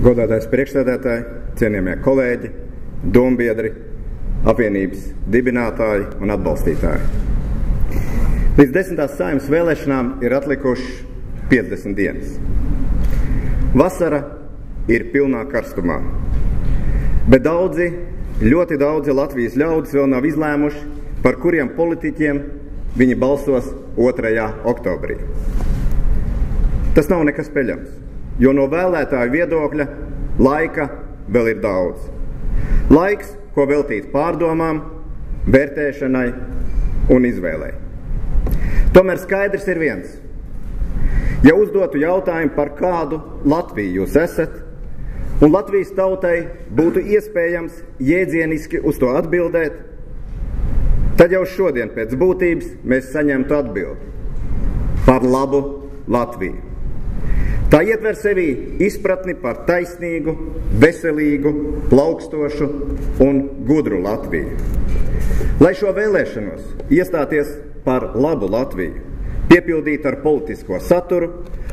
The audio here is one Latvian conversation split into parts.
Godātais priekšsēdētāji, cienījamie kolēģi, dombiedri, apvienības dibinātāji un atbalstītāji. Līdz 10. Saeimas vēlēšanām ir atlikuši 50 dienas. Vasara ir pilnā karstumā, bet ļoti daudzi Latvijas ļaudis vēl nav izlēmuši, par kuriem politiķiem viņi balsos 2. oktobrī. Tas nav nekas peļams, jo no vēlētāju viedokļa laika vēl ir daudz. Laiks, ko veltīt pārdomām, vērtēšanai un izvēlei. Tomēr skaidrs ir viens. Ja uzdotu jautājumu, par kādu Latviju jūs esat, un Latvijas tautai būtu iespējams jēdzieniski uz to atbildēt, tad jau šodien pēc būtības mēs saņemtu atbildi par labu Latviju. Tā ietver sevī izpratni par taisnīgu, veselīgu, plaukstošu un gudru Latviju. Lai šo vēlēšanos iestāties par labu Latviju, piepildītu ar politisko saturu,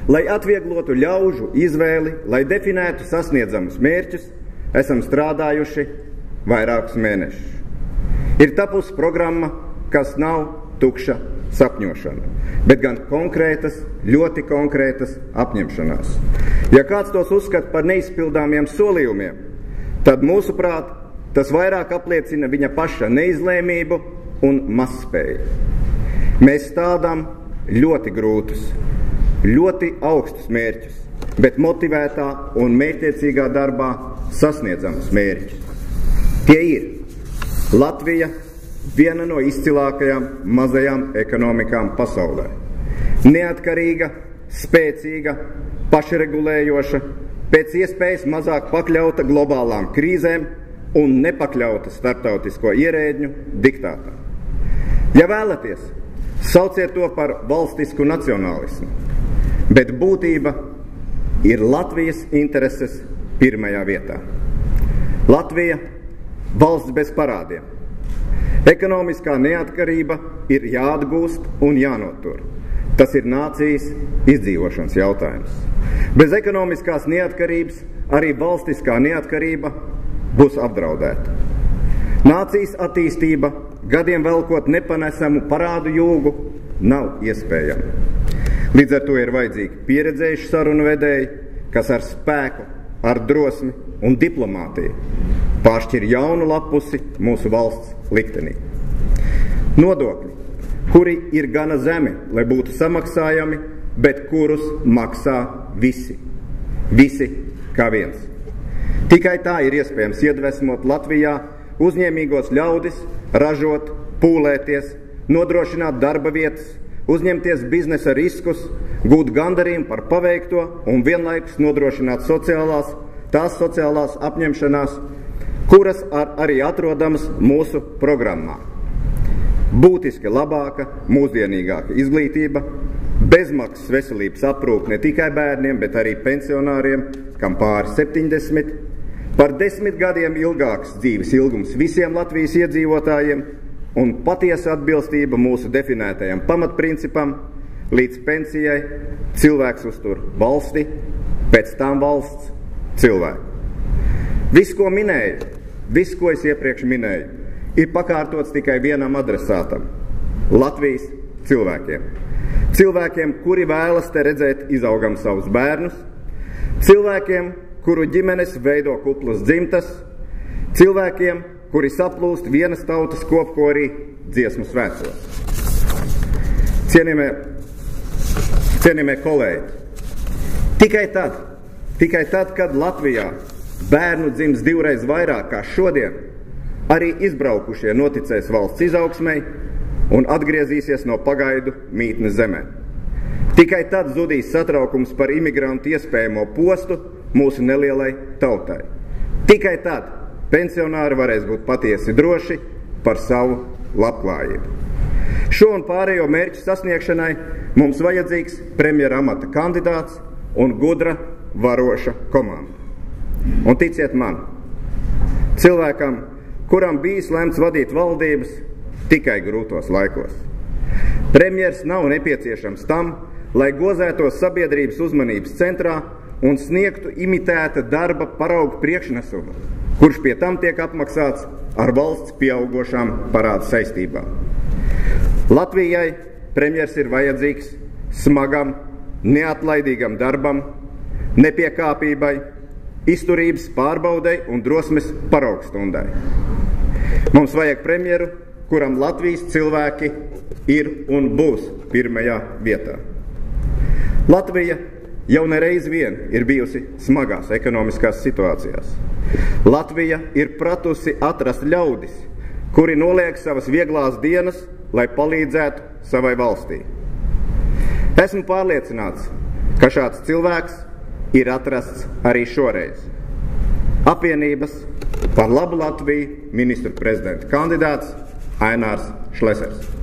lai atvieglotu ļaužu izvēli, lai definētu sasniedzamus mērķus, esam strādājuši vairākus mēnešus. Ir tapusi programma, kas nav tukša sapņošana, bet gan konkrētas, ļoti konkrētas apņemšanās. Ja kāds tos uzskata par neizpildāmiem solījumiem, tad mūsuprāt, tas vairāk apliecina viņa paša neizlēmību un mazspēju. Mēs stādām ļoti grūtus, ļoti augstus mērķus, bet motivētā un mērķtiecīgā darbā sasniedzamus mērķus. Tie ir Latvija, viena no izcilākajām mazajām ekonomikām pasaulē. Neatkarīga, spēcīga, pašregulējoša, pēc iespējas mazāk pakļauta globālām krīzēm un nepakļauta starptautisko ierēdņu diktātam. Ja vēlaties, sauciet to par valstisku nacionālismu, bet būtība ir Latvijas intereses pirmajā vietā. Latvija – valsts bez parādiem. Ekonomiskā neatkarība ir jāatgūst un jānotur. Tas ir nācijas izdzīvošanas jautājums. Bez ekonomiskās neatkarības arī valstiskā neatkarība būs apdraudēta. Nācijas attīstība, gadiem velkot nepanesamu parādu jūgu, nav iespējama. Līdz ar to ir vajadzīgi pieredzējuši sarunu vedēji, kas ar spēku, ar drosmi un diplomātiju pāršķir jaunu lapusi mūsu valsts liktenī. Nodokļi, kuri ir gana zemi, lai būtu samaksājami, bet kurus maksā visi. Visi kā viens. Tikai tā ir iespējams iedvesmot Latvijā uzņēmīgos ļaudis, ražot, pūlēties, nodrošināt darba vietas, uzņemties biznesa riskus, gūt gandarījumu par paveikto un vienlaikus nodrošināt tās sociālās apņemšanās, kuras arī atrodamas mūsu programmā. Būtiski labāka, mūsdienīgāka izglītība, bezmaksas veselības aprūpe ne tikai bērniem, bet arī pensionāriem, kam pāri 70, par 10 gadiem ilgāks dzīves ilgums visiem Latvijas iedzīvotājiem un patiesa atbilstība mūsu definētajam pamatprincipam līdz pensijai cilvēks uztur valsti, pēc tam valsts cilvēku. Viss, ko minēju, viss, ko es iepriekš minēju, ir pakārtots tikai vienam adresātam – Latvijas cilvēkiem. Cilvēkiem, kuri vēlas te redzēt izaugam savus bērnus, cilvēkiem, kuru ģimenes veido kuplas dzimtas, cilvēkiem, kuri saplūst vienas tautas kopkorī dziesmu svētkos. Cienījamie kolēģi, tikai tad, kad Latvijā bērnu dzims 2 reizes vairāk kā šodien, arī izbraukušie noticēs valsts izaugsmei un atgriezīsies no pagaidu mītnes zemē. Tikai tad zudīs satraukums par imigrantu iespējamo postu mūsu nelielai tautai. Tikai tad pensionāri varēs būt patiesi droši par savu labklājību. Šo un pārējo mērķu sasniegšanai mums vajadzīgs premjera amata kandidāts un gudra, varoša komanda. Un ticiet man, cilvēkam, kuram bijis lemts vadīt valdības tikai grūtos laikos. Premjers nav nepieciešams tam, lai gozētos sabiedrības uzmanības centrā un sniegtu imitēta darba paraugu priekšnesumu, kurš pie tam tiek apmaksāts ar valsts pieaugošām parādu saistībām. Latvijai premjers ir vajadzīgs smagam, neatlaidīgam darbam, nepiekāpībai, izturības pārbaudei un drosmes paraugstundai. Mums vajag premjeru, kuram Latvijas cilvēki ir un būs pirmajā vietā. Latvija jau nereiz vien ir bijusi smagās ekonomiskās situācijās. Latvija ir pratusi atrast ļaudis, kuri noliek savas vieglās dienas, lai palīdzētu savai valstī. Esmu pārliecināts, ka šāds cilvēks ir atrasts arī šoreiz. Apvienības par labu Latviju ministru prezidenta kandidāts Ainārs Šlesers.